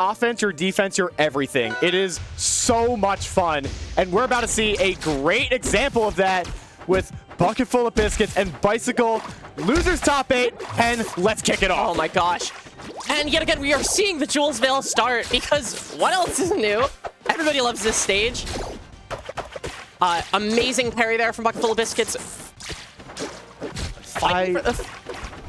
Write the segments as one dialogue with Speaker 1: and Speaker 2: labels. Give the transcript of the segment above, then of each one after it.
Speaker 1: offense, your defense, your everything. It is so much fun. And we're about to see a great example of that with Bucketfullabiscuits and Bicycle. Losers top 8, and let's kick it off.
Speaker 2: Oh my gosh. And yet again, we are seeing the Jules Veil start because what else is new? Everybody loves this stage. Amazing parry there from Bucketfullabiscuits.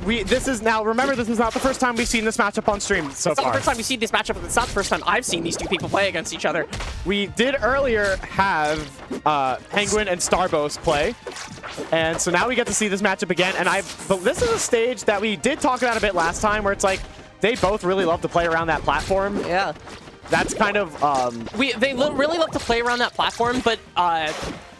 Speaker 1: This is now, remember, this is not the first time we've seen this matchup on stream so far.
Speaker 2: It's not the first time we've seen this matchup, it's not the first time I've seen these two people play against each other.
Speaker 1: We did earlier have Penguin and Starbos play, and so now we get to see this matchup again. And but this is a stage that we did talk about a bit last time, where it's like they both really love to play around that platform.
Speaker 2: Yeah.
Speaker 1: That's kind of
Speaker 2: they really love to play around that platform, but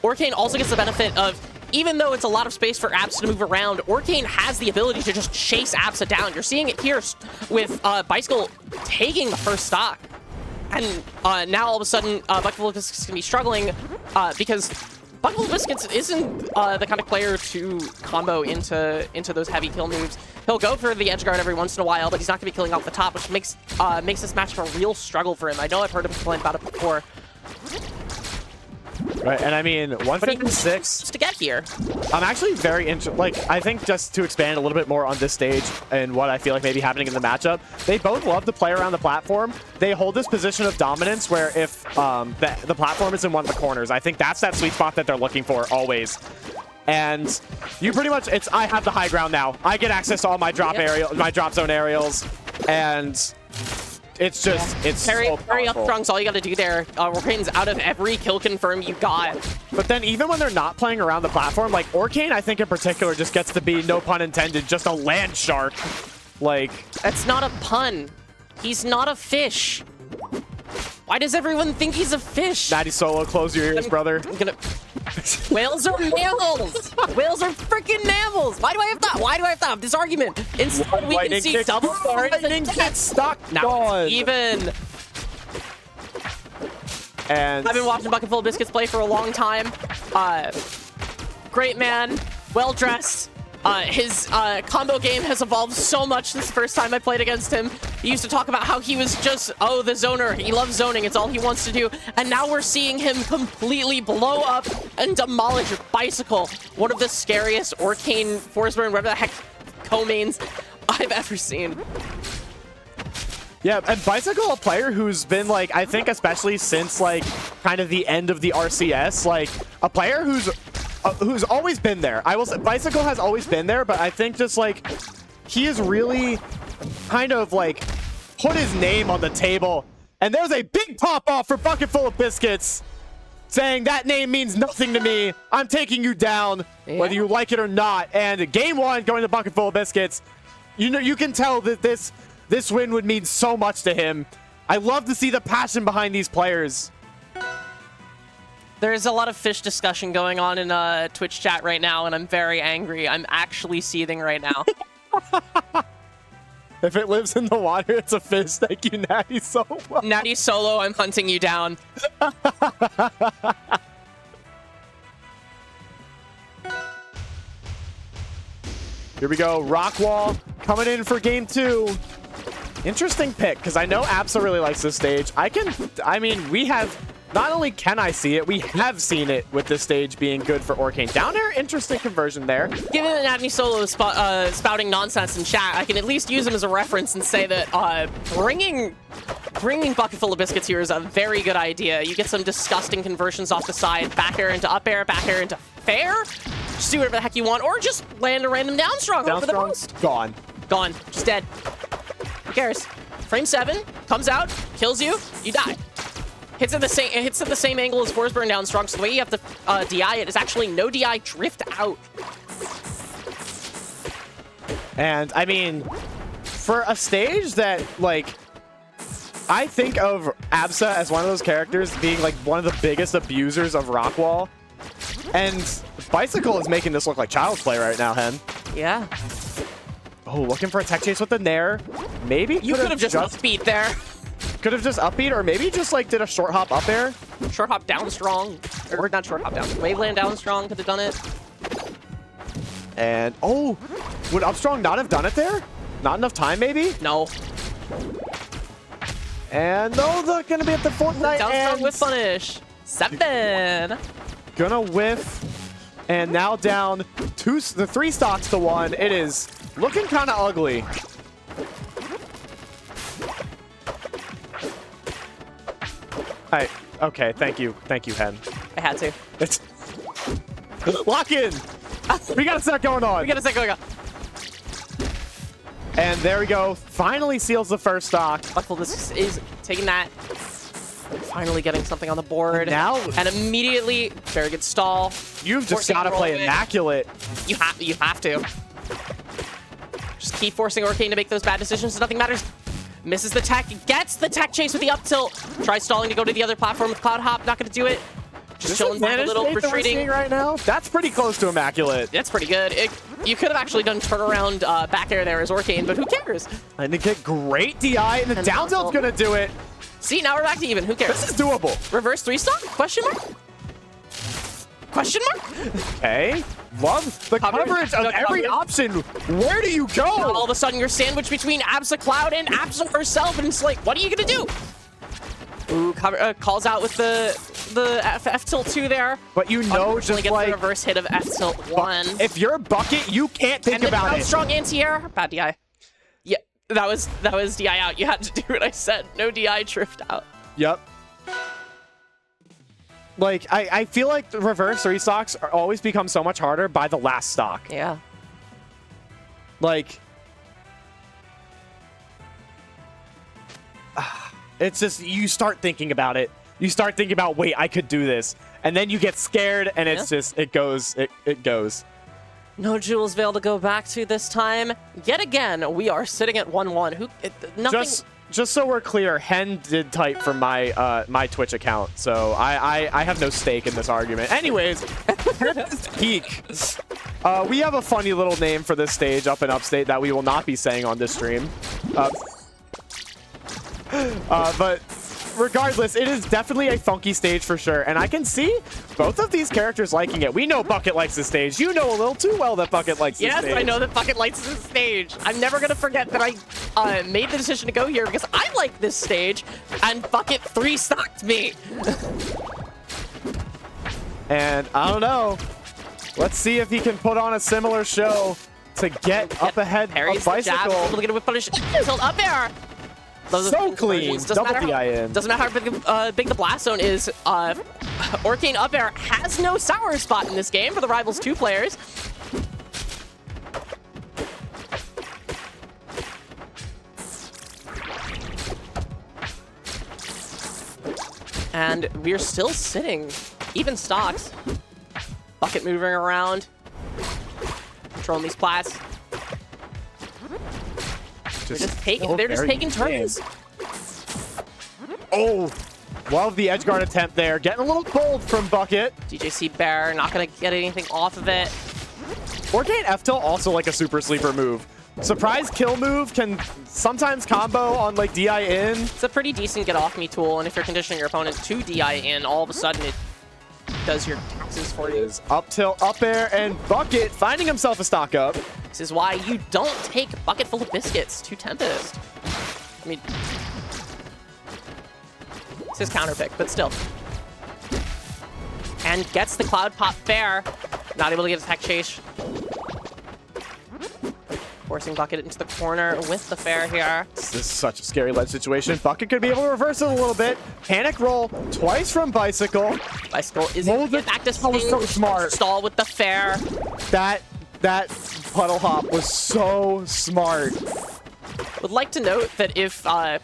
Speaker 2: Orcane also gets the benefit of, even though it's a lot of space for Absa to move around, Orcane has the ability to just chase Absa down. You're seeing it here with Bicycle taking the first stock. And now all of a sudden, Bucketfullabiscuits is going to be struggling because Bucketfullabiscuits isn't the kind of player to combo into those heavy kill moves. He'll go for the edge guard every once in a while, but he's not going to be killing off the top, which makes this match a real struggle for him. I know I've heard him complain about it before.
Speaker 1: Right, and I mean, 156
Speaker 2: just to get here.
Speaker 1: I'm actually very interested. Like, I think just to expand a little bit more on this stage and what I feel like may be happening in the matchup, they both love to play around the platform. They hold this position of dominance where if the platform is in one of the corners, I think that's that sweet spot that they're looking for always. And you pretty much, I have the high ground now. I get access to all my drop zone aerials, and it's just, it's
Speaker 2: Parry
Speaker 1: so
Speaker 2: up strong's all you got to do there. Orcane's out of every kill confirm you got.
Speaker 1: But then even when they're not playing around the platform, like Orcane, I think in particular, just gets to be, no pun intended, just a land shark. Like,
Speaker 2: that's not a pun. He's not a fish. Why does everyone think he's a fish?
Speaker 1: Natty Solo, close your ears, brother.
Speaker 2: I'm gonna... Whales are mammals! Whales are freaking mammals! Why do I have to have this argument? Instead, we can see double stars and
Speaker 1: get stuck.
Speaker 2: Now it's even.
Speaker 1: And
Speaker 2: I've been watching Bucketfullabiscuits play for a long time. Great man, well dressed. His combo game has evolved so much since the first time I played against him. He used to talk about how he was just, oh, the zoner. He loves zoning. It's all he wants to do. And now we're seeing him completely blow up and demolish Bicycle, one of the scariest Orcane, Forsberg, whatever the heck co-mains I've ever seen.
Speaker 1: Yeah, and Bicycle, a player who's been, like, I think especially since, like, kind of the end of the RCS, like, a player who's always been there. I will say, Bicycle has always been there, but I think just, like, he has really kind of, like, put his name on the table. And there's a big pop-off for Bucketfullabiscuits, saying that name means nothing to me. I'm taking you down, whether you like it or not. And game one going to Bucketfullabiscuits. You know, you can tell that this win would mean so much to him. I love to see the passion behind these players.
Speaker 2: There's a lot of fish discussion going on in Twitch chat right now, and I'm very angry. I'm actually seething right now.
Speaker 1: If it lives in the water, it's a fish. Thank you, Natty Solo.
Speaker 2: Natty Solo, I'm hunting you down.
Speaker 1: Here we go. Rockwall coming in for game 2. Interesting pick, because I know Absa really likes this stage. I mean, we have, not only can I see it, we have seen it with this stage being good for Orcane. Down air, interesting conversion there.
Speaker 2: Given that Natty Solo is spouting nonsense in chat, I can at least use him as a reference and say that bringing Bucketfullabiscuits here is a very good idea. You get some disgusting conversions off the side, back air into up air, back air into fair. Just do whatever the heck you want, or just land a random down strong over the post.
Speaker 1: Gone.
Speaker 2: Gone. Just dead. Who cares? Frame 7, comes out, kills you, you die. Hits at the same angle as Forsberg down strong, so the way you have to DI it is actually no DI, drift out.
Speaker 1: And, I mean, for a stage that, like, I think of Absa as one of those characters being, like, one of the biggest abusers of Rockwall. And Bicycle is making this look like child's play right now, Hen.
Speaker 2: Yeah.
Speaker 1: Oh, looking for a tech chase with the Nair. Maybe
Speaker 2: you could have just upbeat there.
Speaker 1: Could have just upbeat, or maybe just like did a short hop up air.
Speaker 2: Short hop down strong, or not short hop down. Waveland down strong could have done it.
Speaker 1: And oh, would Upstrong not have done it there? Not enough time, maybe?
Speaker 2: No.
Speaker 1: And no, they're gonna be at the Fortnite.
Speaker 2: Down
Speaker 1: and
Speaker 2: strong with punish. 7.
Speaker 1: Gonna whiff. And now down the 3 stocks to 1. It is looking kind of ugly. Okay, thank you, Hen.
Speaker 2: I had to.
Speaker 1: It's lock in. We got a set going on.
Speaker 2: We got a set going on.
Speaker 1: And there we go. Finally seals the first stock.
Speaker 2: Bucketfullabiscuits is taking that. Finally getting something on the board. And immediately, very good stall.
Speaker 1: You've just got to play immaculate.
Speaker 2: You have to. Just keep forcing Orcane to make those bad decisions so nothing matters. Misses the tech, gets the tech chase with the up tilt. Tries stalling to go to the other platform with Cloud Hop. Not going to do it. Just chilling back a little, retreating.
Speaker 1: Right now, that's pretty close to immaculate.
Speaker 2: That's pretty good. You could have actually done turnaround back air there as Orcane, but who cares?
Speaker 1: And they get great DI, and the down tilt's going to do it.
Speaker 2: See, now we're back to even. Who cares?
Speaker 1: This is doable.
Speaker 2: Reverse 3 stock? Question mark? Question mark?
Speaker 1: Okay. Love the coverage of every option. Where do you go?
Speaker 2: All of a sudden, you're sandwiched between Absa Cloud and Absa herself, and it's like, what are you going to do? Ooh, calls out with the F tilt 2 there.
Speaker 1: But you know, just
Speaker 2: gets
Speaker 1: like
Speaker 2: the reverse hit of F tilt 1.
Speaker 1: If you're Bucket, you can't think about it.
Speaker 2: Strong anti-air. Bad DI. Yeah, that was DI out. You had to do what I said. No DI drift out.
Speaker 1: Yep. Like, I feel like the reverse 3 stocks always become so much harder by the last stock.
Speaker 2: Yeah.
Speaker 1: Like, it's just, you start thinking about it. You start thinking about, wait, I could do this. And then you get scared, and it's just, it goes.
Speaker 2: No Jules Veil to go back to this time. Yet again, we are sitting at 1-1. Nothing...
Speaker 1: Just so we're clear, Hen did type from my my Twitch account, so I have no stake in this argument. Anyways, peak. We have a funny little name for this stage up in Upstate that we will not be saying on this stream. But regardless, it is definitely a funky stage for sure, and I can see both of these characters liking it. We know Bucket likes the stage. You know a little too well that Bucket likes the stage.
Speaker 2: Yes, I know that Bucket likes this stage. I'm never going to forget that I made the decision to go here because I like this stage, and Bucket 3-stocked me.
Speaker 1: And I don't know. Let's see if he can put on a similar show to get up ahead of Bicycle.
Speaker 2: Able to get a whip punish. Tilt up there.
Speaker 1: So clean. Double DI in.
Speaker 2: Doesn't matter how big the blast zone is. Orcane up air has no sour spot in this game for the Rivals 2 players. And we're still sitting. Even stocks. Bucket moving around. Controlling these plats. They're just taking turns.
Speaker 1: Oh, love the edge guard attempt there. Getting a little bold from Bucket.
Speaker 2: DJC Bear not going to get anything off of it.
Speaker 1: Orcane F-tilt also like a super sleeper move. Surprise kill move can sometimes combo on like DI in.
Speaker 2: It's a pretty decent get off me tool, and if you're conditioning your opponent to DI in, all of a sudden it does your taxes for you.
Speaker 1: Up tilt, up air, and Bucket finding himself a stock up.
Speaker 2: This is why you don't take Bucketfullabiscuits to Tempest. I mean, it's his counter pick, but still. And gets the Cloud Pop fair. Not able to get a tech chase. Forcing Bucket into the corner with the fair here.
Speaker 1: This is such a scary ledge situation. Bucket could be able to reverse it a little bit. Panic roll twice from Bicycle.
Speaker 2: Bicycle is able to get back to swing.
Speaker 1: So smart.
Speaker 2: Stall with the fair.
Speaker 1: That puddle hop was so smart.
Speaker 2: Would like to note that if I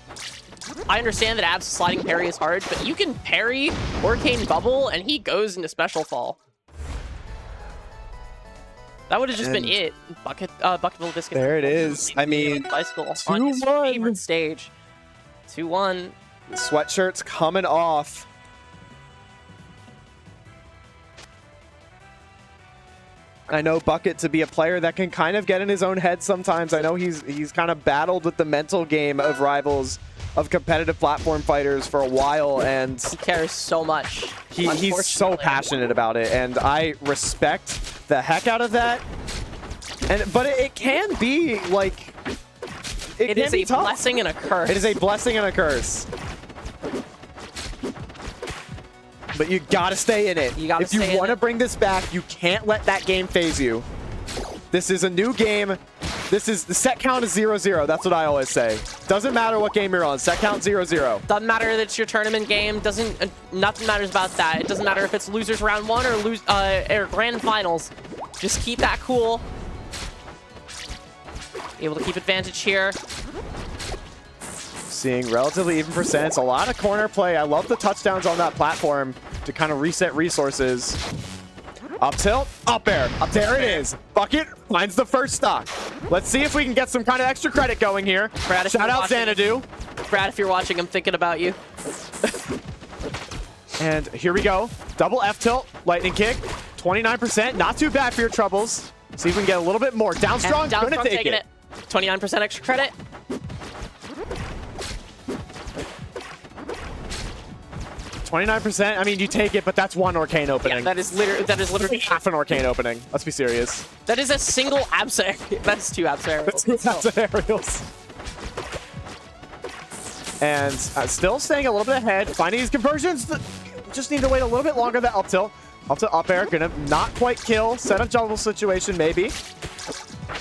Speaker 2: understand that Abs sliding parry is hard, but you can parry Orcane Bubble and he goes into special fall. That would have just been it. Bucketfullabiscuits.
Speaker 1: There it is. I mean,
Speaker 2: Bicycle on his favorite stage. 2-1.
Speaker 1: Sweatshirt's coming off. I know Bucket to be a player that can kind of get in his own head sometimes. I know he's kind of battled with the mental game of Rivals, of competitive platform fighters for a while, and
Speaker 2: he cares so much.
Speaker 1: He's so passionate about it, and I respect the heck out of that. But it can be like
Speaker 2: it is a blessing and a curse.
Speaker 1: It is a blessing and a curse. But you gotta stay in it.
Speaker 2: You gotta
Speaker 1: if you
Speaker 2: stay in
Speaker 1: want to
Speaker 2: it.
Speaker 1: bring this back, you can't let that game phase you. This is a new game. This is the set count is 0-0. That's what I always say. Doesn't matter what game you're on. Set count 0-0.
Speaker 2: Doesn't matter that it's your tournament game. Doesn't nothing matters about that. It doesn't matter if it's losers round 1 or grand finals. Just keep that cool. Able to keep advantage here.
Speaker 1: Seeing relatively even percents. A lot of corner play. I love the touchdowns on that platform to kind of reset resources. Up tilt, up air. There it is. Bucket finds the first stock. Let's see if we can get some kind of extra credit going here.
Speaker 2: Brad,
Speaker 1: Shout out Xanadu.
Speaker 2: Brad, if you're watching, I'm thinking about you.
Speaker 1: And here we go. Double F tilt, lightning kick. 29%, not too bad for your troubles. See if we can get a little bit more. Down strong, gonna take it.
Speaker 2: 29% extra credit.
Speaker 1: 29%, I mean, you take it, but that's one Orcane opening.
Speaker 2: Yeah, that is literally
Speaker 1: half an Orcane opening. Let's be serious.
Speaker 2: That is a single Absa. That's 2 Absa aerials.
Speaker 1: That's 2 Absa aerials. And still staying a little bit ahead. Finding these conversions. Just need to wait a little bit longer. That up tilt. Up to up air. Gonna not quite kill. Set up jumble situation, maybe.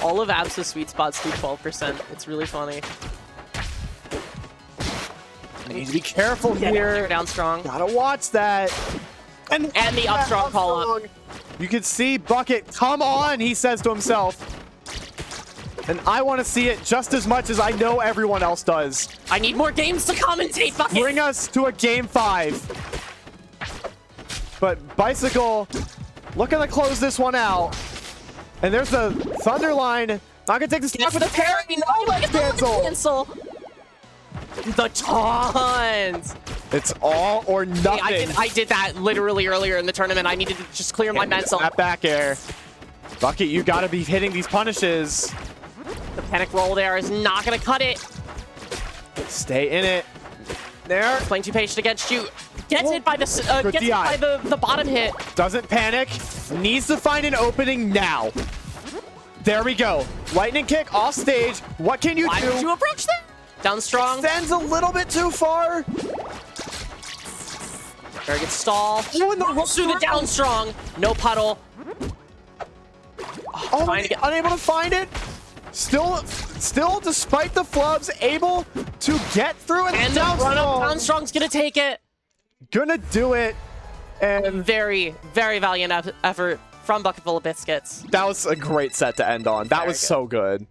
Speaker 2: All of Absa's sweet spots do 12%. It's really funny.
Speaker 1: You need to be careful here.
Speaker 2: Down strong.
Speaker 1: Gotta watch that. And
Speaker 2: the up strong call up.
Speaker 1: You can see Bucket, come on, he says to himself. And I want to see it just as much as I know everyone else does.
Speaker 2: I need more games to commentate, Bucket.
Speaker 1: Bring us to a game 5. But Bicycle looking to close this one out. And there's the Thunder line. Not gonna take the stock with a parry. No, cancel.
Speaker 2: The taunt!
Speaker 1: It's all or nothing.
Speaker 2: Hey, I did that literally earlier in the tournament. I needed to just clear my mental.
Speaker 1: That back air. Bucket, you gotta be hitting these punishes.
Speaker 2: The panic roll there is not gonna cut it.
Speaker 1: Stay in it. There.
Speaker 2: Playing too patient against you. Gets it by the the bottom hit.
Speaker 1: Doesn't panic. Needs to find an opening now. There we go. Lightning kick off stage. What can you do?
Speaker 2: Why did you approach that? Down strong.
Speaker 1: Extends a little bit too far.
Speaker 2: Very good stall.
Speaker 1: Oh, and the
Speaker 2: through the down strong. No puddle.
Speaker 1: Oh, unable to find it. Still, despite the flubs, able to get through it.
Speaker 2: And the run up down strong's gonna take it.
Speaker 1: Gonna do it. And
Speaker 2: very, very valiant effort from Bucketfullabiscuits.
Speaker 1: That was a great set to end on. That was so good.